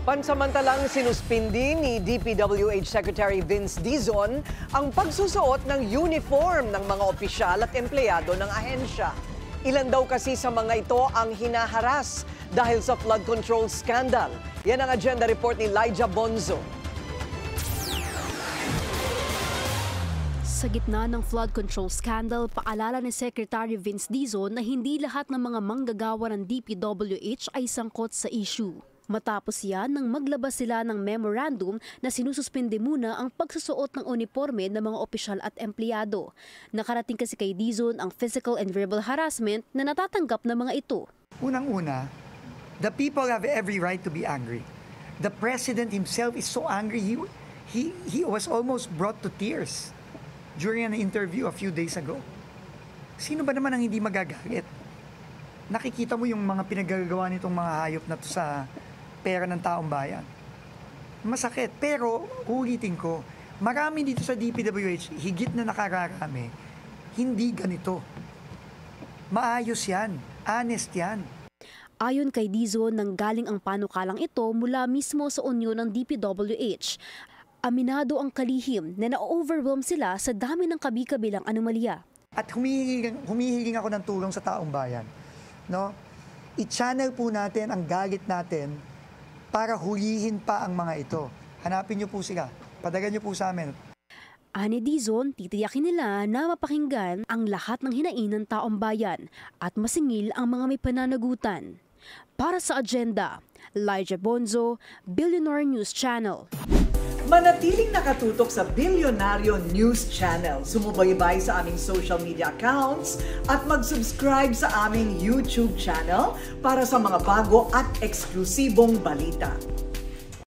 Pansamantalang sinuspindi ni DPWH Secretary Vince Dizon ang pagsusuot ng uniform ng mga opisyal at empleyado ng ahensya. Ilan daw kasi sa mga ito ang hinaharas dahil sa flood control scandal. Yan ang agenda report ni Elijah Bonzo. Sa gitna ng flood control scandal, paalala ni Secretary Vince Dizon na hindi lahat ng mga manggagawa ng DPWH ay sangkot sa issue. Matapos yan nang maglabas sila ng memorandum na sinususpende muna ang pagsusuot ng uniforme ng mga opisyal at empleyado. Nakarating kasi kay Dizon ang physical and verbal harassment na natatanggap ng mga ito. Unang-una, the people have every right to be angry. The president himself is so angry, he was almost brought to tears during an interview a few days ago. Sino ba naman ang hindi magagalit? Nakikita mo yung mga pinagagawa nitong mga hayop na to sa pera ng taong bayan. Masakit, pero ulitin ko, marami dito sa DPWH, higit na nakararami, hindi ganito. Maayos yan, honest yan. Ayon kay Dizon, nanggaling ang panukalang ito mula mismo sa unyon ng DPWH. Aminado ang kalihim na na-overwhelm sila sa dami ng kabi-kabilang anomalya. At humihiling ako ng tulong sa taong bayan. No? I-channel po natin ang galit natin para hulihin pa ang mga ito. Hanapin niyo po sila. Padagan niyo po sa amin. Ani Dizon, titiyakin nila na mapakinggan ang lahat ng hinain ng taong bayan at masingil ang mga may pananagutan. Para sa agenda, Elijah Bonzo, Billionaire News Channel. Manatiling nakatutok sa Billionaire News Channel. Sumubaybay sa aming social media accounts at mag-subscribe sa aming YouTube channel para sa mga bago at eksklusibong balita.